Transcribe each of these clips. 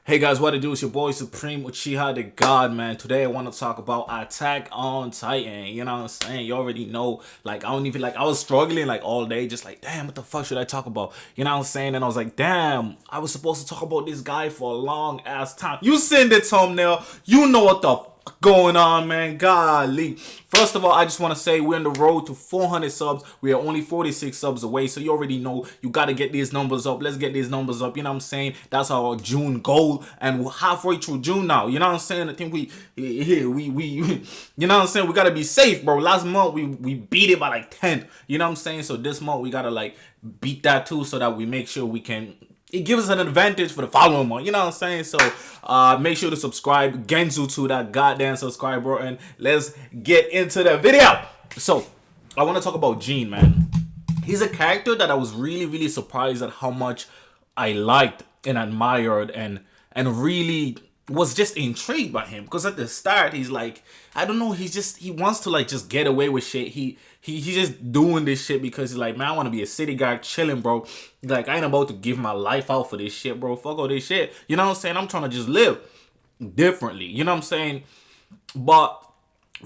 Hey guys, what it do? It's your boy Supreme Uchiha the God, man. Today I want to talk about Attack on Titan. You know what I'm saying? You already know. Like, I don't even, like, I was struggling, like, all day. Just like, damn, what the fuck should I talk about? You know what I'm saying? And I was like, damn, I was supposed to talk about this guy for a long ass time. You seen the thumbnail. You know what the going on, man. Golly. First of all, I just want to say we're on the road to 400 subs. We are only 46 subs away, so you already know you got to get these numbers up. Let's get these numbers up. You know what I'm saying? That's our June goal, and we're halfway through June now. You know what I'm saying? I think we you know what I'm saying? We got to be safe, bro. Last month we beat it by like 10. You know what I'm saying? So this month we got to like beat that too, so that we make sure we can. It gives us an advantage for the following month. You know what I'm saying? So make sure to subscribe. Genzu to that goddamn subscribe button. Let's get into the video. So I want to talk about Gene, man. He's a character that I was really surprised at how much I liked and admired and really was just intrigued by him, because at the start he's like, I don't know, he wants to like just get away with shit. He's just doing this shit because he's like, man, I want to be a city guy chilling, bro. Like, I ain't about to give my life out for this shit, bro. Fuck all this shit. You know what I'm saying? I'm trying to just live differently. You know what I'm saying? But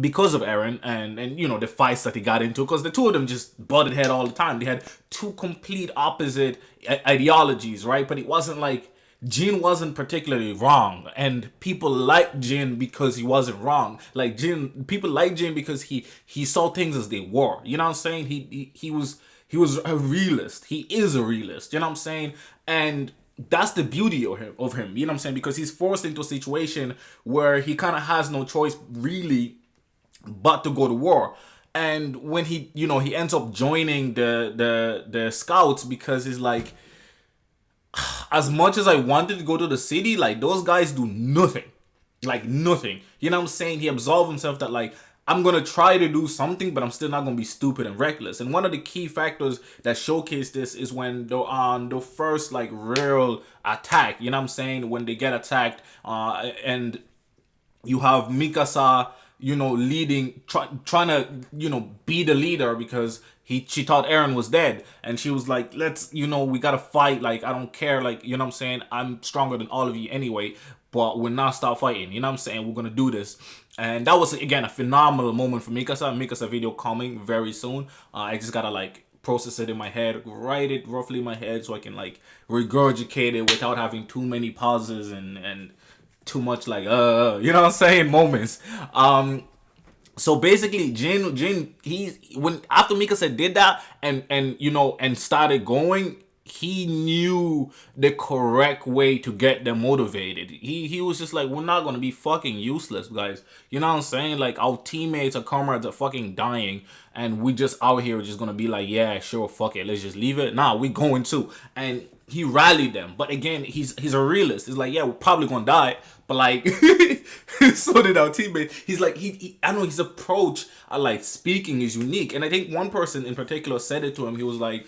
because of Eren and you know the fights that he got into, because the two of them just butted head all the time. They had two complete opposite ideologies, right? But it wasn't like Jin wasn't particularly wrong, and people liked Jin because he wasn't wrong. Like people like Jin because he saw things as they were. You know what I'm saying? He was a realist. He is a realist. You know what I'm saying? And that's the beauty of him. You know what I'm saying? Because he's forced into a situation where he kind of has no choice really but to go to war. And when he ends up joining the scouts, because he's like, as much as I wanted to go to the city, like, those guys do nothing. Like, nothing. You know what I'm saying? He absolved himself that, like, I'm going to try to do something, but I'm still not going to be stupid and reckless. And one of the key factors that showcase this is when they're on the first, like, real attack. You know what I'm saying? When they get attacked, and you have Mikasa, leading, trying to, be the leader, because she thought Eren was dead, and she was like, let's, we gotta fight. Like, I don't care. Like, you know what I'm saying? I'm stronger than all of you anyway, but we're not stop fighting. You know what I'm saying? We're gonna do this. And that was, again, a phenomenal moment for Mikasa video coming very soon. I just gotta, like, process it in my head, write it roughly in my head, so I can, like, regurgitate it without having too many pauses and too much, like, you know what I'm saying, moments. So basically, Jin, when after Mikasa did that and started going, he knew the correct way to get them motivated. He was just like, we're not gonna be fucking useless, guys. You know what I'm saying? Like, our teammates, our comrades are fucking dying, and we just out here just gonna be like, yeah, sure, fuck it, let's just leave it. Nah, we going to. And he rallied them. But again, he's a realist. He's like, yeah, we're probably gonna die, but like, so did our teammate. He's like, I don't know, his approach at like speaking is unique. And I think one person in particular said it to him. He was like,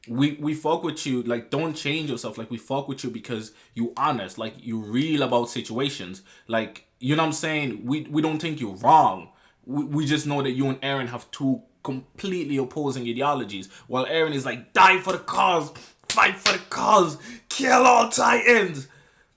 we fuck with you, like, don't change yourself. Like, we fuck with you because you honest, like, you real about situations. Like, you know what I'm saying? We don't think you're wrong. We just know that you and Eren have two completely opposing ideologies. While Eren is like, die for the cause, fight for the cause, kill all Titans.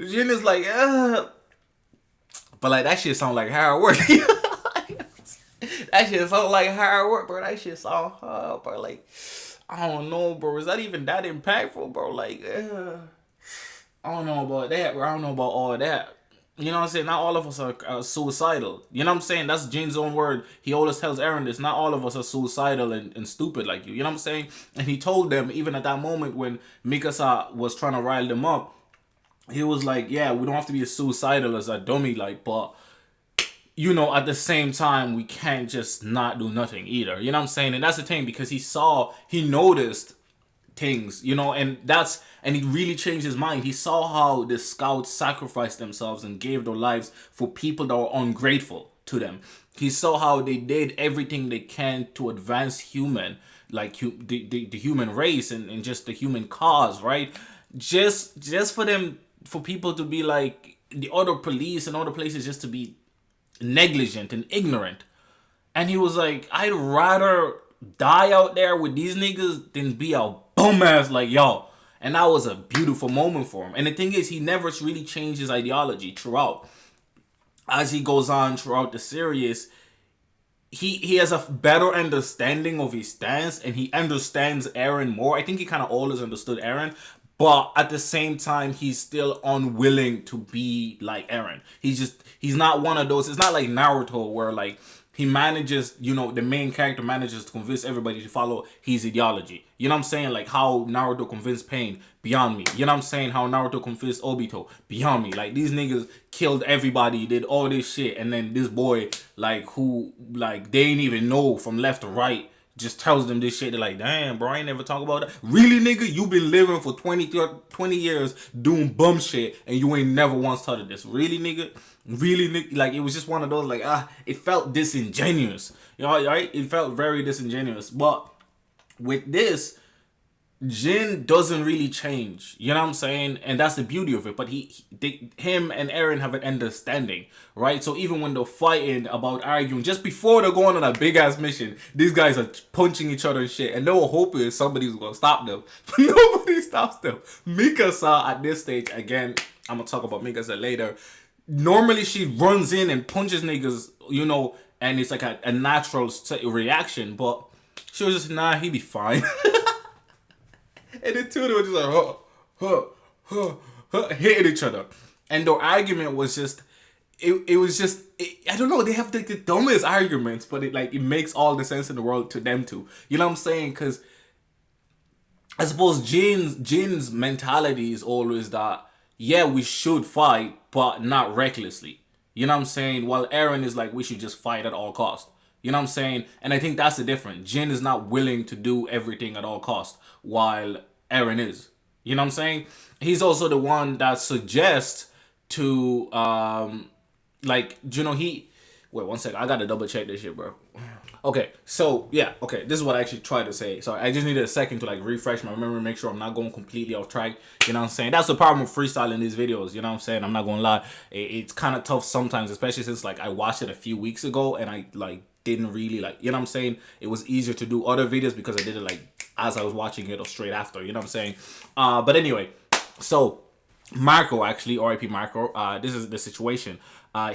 Jin is like, but like, that shit sound like hard work. That shit sound like hard work, bro. That shit sound hard, bro. Like, I don't know, bro. Is that even that impactful, bro? Like, I don't know about that, bro. I don't know about all of that. You know what I'm saying? Not all of us are suicidal. You know what I'm saying? That's Jin's own word. He always tells Eren this. Not all of us are suicidal and stupid like you. You know what I'm saying? And he told them, even at that moment when Mikasa was trying to rile them up, he was like, yeah, we don't have to be as suicidal as a dummy, like, but, at the same time, we can't just not do nothing either. You know what I'm saying? And that's the thing, because he noticed things, and he really changed his mind. He saw how the scouts sacrificed themselves and gave their lives for people that were ungrateful to them. He saw how they did everything they can to advance the human race and just the human cause, right? Just for people to be like, the other police and other places just to be negligent and ignorant. And he was like, I'd rather die out there with these niggas than be a bum ass like y'all. And that was a beautiful moment for him. And the thing is, he never really changed his ideology throughout. As he goes on throughout the series, he has a better understanding of his stance, and he understands Eren more. I think he kind of always understood Eren, but at the same time, he's still unwilling to be like Eren. He's not one of those. It's not like Naruto where like he manages, the main character manages to convince everybody to follow his ideology. You know what I'm saying? Like how Naruto convinced Pain, beyond me. You know what I'm saying? How Naruto convinced Obito, beyond me. Like these niggas killed everybody, did all this shit, and then this boy, like who, like they ain't even know from left to right, just tells them this shit. They're like, damn, bro, I ain't never talk about that. Really, nigga? You been living for 20 years doing bum shit, and you ain't never once thought of this. Really, nigga? Really, nigga? Like, it was just one of those, like, it felt disingenuous. You know, right? It felt very disingenuous. But with this, Jin doesn't really change, you know what I'm saying? And that's the beauty of it. But him and Eren have an understanding, right? So even when they're fighting about arguing, just before they're going on a big ass mission, these guys are punching each other and shit, and they were hoping somebody's gonna stop them, but nobody stops them. Mikasa at this stage, again, I'm gonna talk about Mikasa later. Normally she runs in and punches niggas, and it's like a natural reaction, but she was just, nah, he be fine. And the two of them were just like, hitting each other. And their argument was just, it was just, I don't know, they have the dumbest arguments, but it makes all the sense in the world to them two. You know what I'm saying? Because I suppose Jin's mentality is always that, yeah, we should fight, but not recklessly. You know what I'm saying? While Eren is like, we should just fight at all costs. You know what I'm saying? And I think that's the difference. Jin is not willing to do everything at all costs, while Eren is. You know what I'm saying? He's also the one that suggests to, he... Wait, one second. I gotta double check this shit, bro. Okay, so, yeah, okay. This is what I actually tried to say. So I just needed a second to, refresh my memory, make sure I'm not going completely off track. You know what I'm saying? That's the problem with freestyling these videos. You know what I'm saying? I'm not gonna lie. It's kind of tough sometimes, especially since, I watched it a few weeks ago, and I, didn't really, you know what I'm saying? It was easier to do other videos because I did it, as I was watching it or straight after. You know what I'm saying? But anyway, so... Marco, actually, R.I.P. Marco, this is the situation.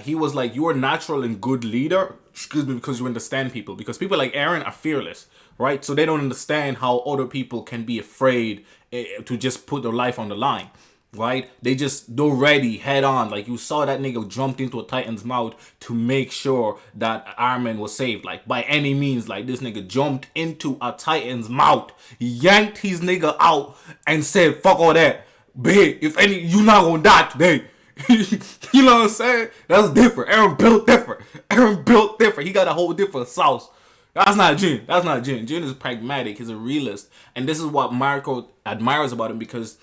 He was like, you're a natural and good leader, because you understand people. Because people like Eren are fearless, right? So they don't understand how other people can be afraid to just put their life on the line, right? They're ready, head on. Like, you saw that nigga jumped into a Titan's mouth to make sure that Armin was saved. Like, by any means, this nigga jumped into a Titan's mouth, yanked his nigga out, and said, fuck all that. Babe, if you not gonna die today. You know what I'm saying? That's different. Eren built different. He got a whole different sauce. That's not Jin. Jin is pragmatic. He's a realist. And this is what Marco admires about him, because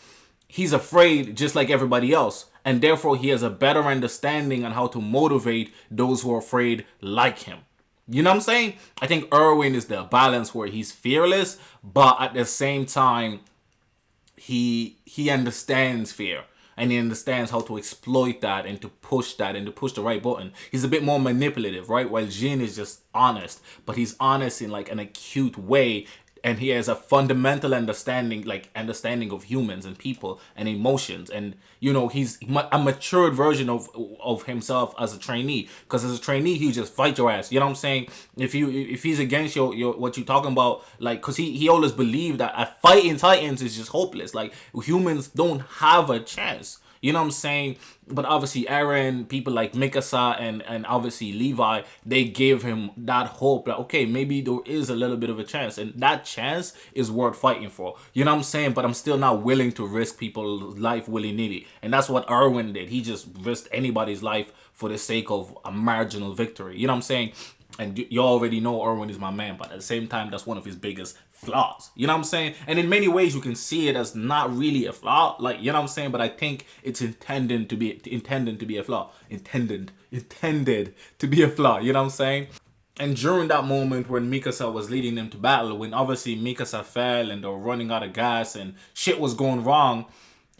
he's afraid just like everybody else. And therefore, he has a better understanding on how to motivate those who are afraid like him. You know what I'm saying? I think Erwin is the balance where he's fearless, but at the same time, he understands fear, and he understands how to exploit that and to push the right button. He's a bit more manipulative, right? While Jin is just honest, but he's honest in an acute way, and he has a fundamental understanding of humans and people and emotions. And he's a matured version of himself as a trainee, because as a trainee he just fight your ass. You know what I'm saying? If he's against your what you talking about, because he always believed that fighting Titans is just hopeless. Humans don't have a chance. You know what I'm saying? But obviously Eren, people like Mikasa and obviously Levi, they gave him that hope that, okay, maybe there is a little bit of a chance. And that chance is worth fighting for. You know what I'm saying? But I'm still not willing to risk people's life willy-nilly. And that's what Erwin did. He just risked anybody's life for the sake of a marginal victory. You know what I'm saying? And you already know Erwin is my man, but at the same time, that's one of his biggest flaws. You know what I'm saying? And in many ways, you can see it as not really a flaw. You know what I'm saying? But I think it's intended to be a flaw. Intended to be a flaw. You know what I'm saying? And during that moment when Mikasa was leading them to battle, when obviously Mikasa fell and they were running out of gas and shit was going wrong,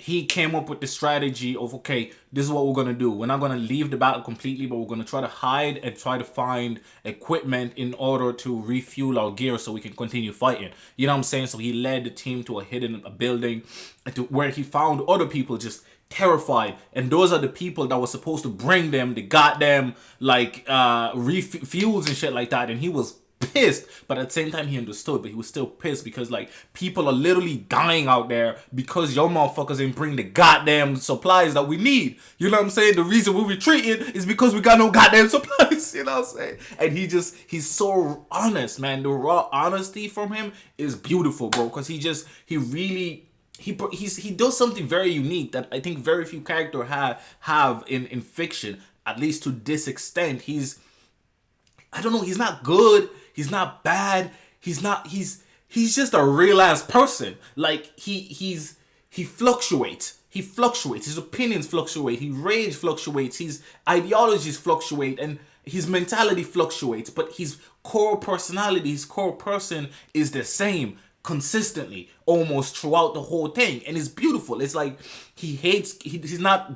he came up with the strategy of, okay, this is what we're gonna do. We're not gonna leave the battle completely, but we're gonna try to hide and try to find equipment in order to refuel our gear so we can continue fighting. You know what I'm saying? So he led the team to a hidden building, to where he found other people just terrified, and those are the people that were supposed to bring them the goddamn like refuels and shit like that. And he was pissed, but at the same time he understood, but he was still pissed because like people are literally dying out there because your motherfuckers ain't bring the goddamn supplies that we need. You know what I'm saying? The reason we're retreating is because we got no goddamn supplies. You know what I'm saying? And he's so honest, man. The raw honesty from him is beautiful, bro, because he really he does something very unique that I think very few characters have in fiction, at least to this extent. I don't know, he's not good, he's not bad, he's just a real ass person. Like he fluctuates. He fluctuates. His opinions fluctuate. His rage fluctuates. His ideologies fluctuate, and his mentality fluctuates. But his core personality, his core person, is the same consistently, almost throughout the whole thing, and it's beautiful. It's like he's not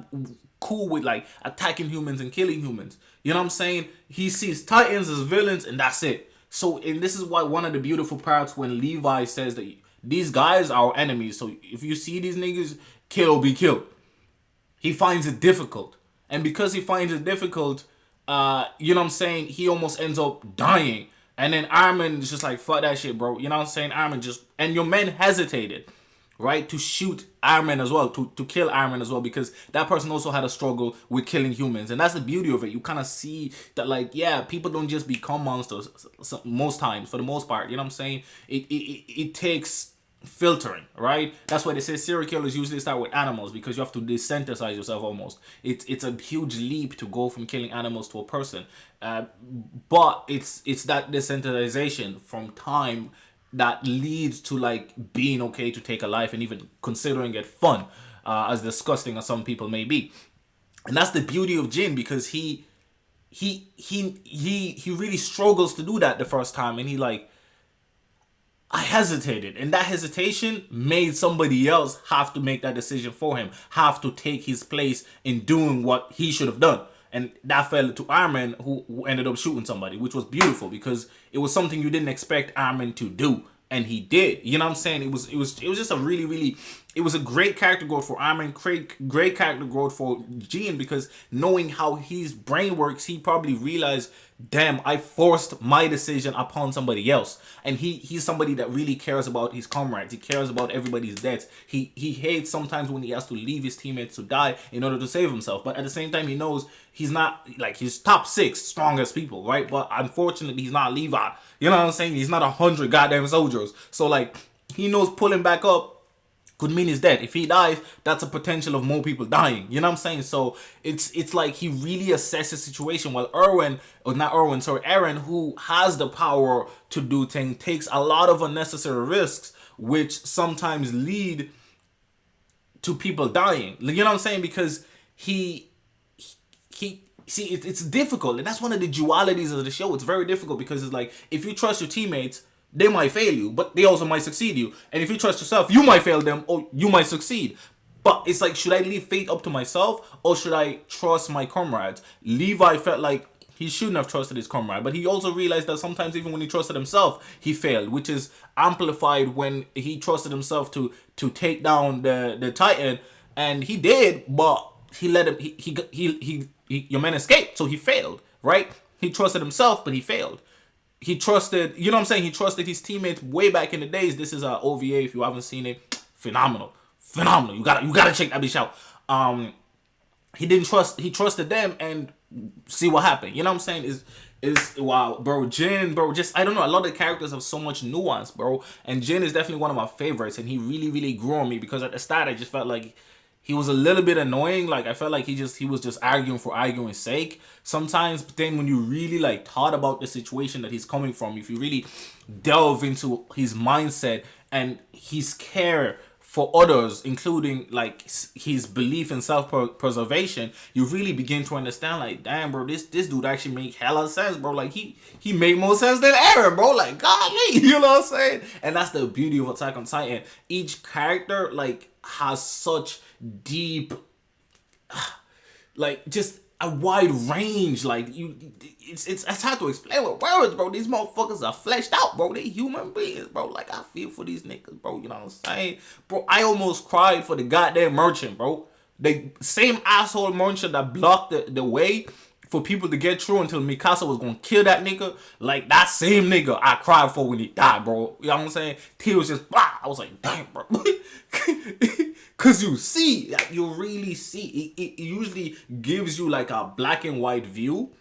cool with like attacking humans and killing humans. You know what I'm saying? He sees Titans as villains, and that's it. So, and this is why one of the beautiful parts when Levi says that these guys are our enemies. So if you see these niggas, kill or be killed. He finds it difficult, and because he finds it difficult, you know what I'm saying, he almost ends up dying. And then Armin is just like, fuck that shit, bro. You know what I'm saying? Armin just, and your men hesitated, right, to shoot Armin as well, to kill Armin as well, because that person also had a struggle with killing humans. And that's the beauty of it. You kind of see that, like, yeah, people don't just become monsters most times, for the most part. You know what I'm saying? It takes filtering, right? That's why they say serial killers usually start with animals, because you have to desensitize yourself almost. It's a huge leap to go from killing animals to a person, but it's that desensitization from time that leads to like being okay to take a life and even considering it fun, as disgusting as some people may be. And that's the beauty of Jin, because he really struggles to do that the first time, and he like, I hesitated, and that hesitation made somebody else have to make that decision for him, have to take his place in doing what he should have done. And that fell to Armin, who ended up shooting somebody, which was beautiful because it was something you didn't expect Armin to do, and he did. You know what I'm saying? It was just a really, it was a great character growth for Armin, great character growth for Jean, because knowing how his brain works, he probably realized, damn, I forced my decision upon somebody else. And he's somebody that really cares about his comrades. He cares about everybody's deaths. He hates sometimes when he has to leave his teammates to die in order to save himself. But at the same time, he knows he's not, like, he's top 6 strongest people, right? But unfortunately, he's not Levi. You know what I'm saying? He's not 100 goddamn soldiers. So, like, he knows pulling back up could mean he's dead. If he dies, that's a potential of more people dying. You know what I'm saying? So it's like he really assesses the situation, while Eren, who has the power to do things, takes a lot of unnecessary risks, which sometimes lead to people dying. You know what I'm saying? Because he see, it's difficult, and that's one of the dualities of the show. It's very difficult because it's like, if you trust your teammates, they might fail you, but they also might succeed you. And if you trust yourself, you might fail them or you might succeed. But it's like, should I leave fate up to myself or should I trust my comrades? Levi felt like he shouldn't have trusted his comrade, but he also realized that sometimes even when he trusted himself, he failed, which is amplified when he trusted himself to take down the Titan, and he did, but he let him. Your man escaped, so he failed, right? He trusted himself, but he failed. He trusted, you know what I'm saying? He trusted his teammates way back in the days. This is a OVA. If you haven't seen it, phenomenal. You gotta check that bitch out. He didn't trust. He trusted them, and see what happened. You know what I'm saying? Is wow, bro. Jin, bro. Just, I don't know. A lot of the characters have so much nuance, bro. And Jin is definitely one of my favorites, and he really grew on me, because at the start I just felt like he was a little bit annoying. Like, I felt like he was just arguing for arguing's sake sometimes. But then when you really like thought about the situation that he's coming from, if you really delve into his mindset and his care for others, including like his belief in self-preservation, you really begin to understand like, damn, bro, this dude actually make hella sense, bro. Like he made more sense than Aaron, bro. Like, golly, you know what I'm saying? And that's the beauty of Attack on Titan. Each character like has such deep, like, just a wide range. Like, it's hard to explain with words, bro. These motherfuckers are fleshed out, bro. They human beings, bro. Like, I feel for these niggas, bro. You know what I'm saying? Bro, I almost cried for the goddamn merchant, bro. The same asshole merchant that blocked the way for people to get through until Mikasa was gonna kill that nigga. Like, that same nigga I cried for when he died, bro. You know what I'm saying? Tears just, blah. I was like, damn, bro. Cause you see, like, you really see, it usually gives you like a black and white view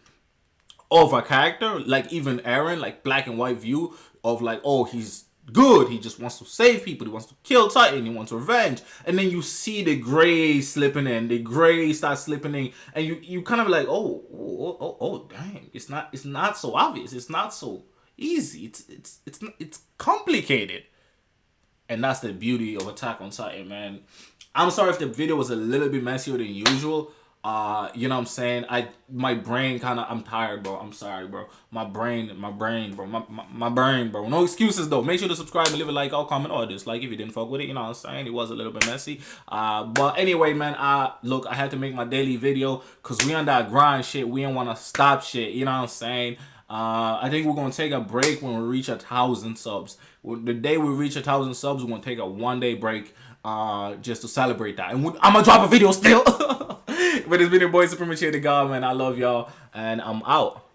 of a character, like even Eren, like black and white view of like, oh, he's good, he just wants to save people, he wants to kill Titan, he wants revenge. And then you see the gray slipping in, the gray starts slipping in, and you kind of like, oh, dang, it's not so obvious, it's not so easy, it's complicated. And that's the beauty of Attack on Titan, man. I'm sorry if the video was a little bit messier than usual. You know what I'm saying? My brain I'm tired, bro. I'm sorry, bro. My brain, bro. My brain, bro. No excuses, though. Make sure to subscribe and leave a like, or comment, or dislike if you didn't fuck with it. You know what I'm saying? It was a little bit messy. But anyway, man, look, I had to make my daily video because we on that grind shit. We don't want to stop shit. You know what I'm saying? I think we're gonna take a break when we reach 1,000 subs. The day we reach 1,000 subs, we're gonna take a 1-day break, just to celebrate that. And I'm gonna drop a video still. But it's been your boy Supremacy the God, man. I love y'all, and I'm out.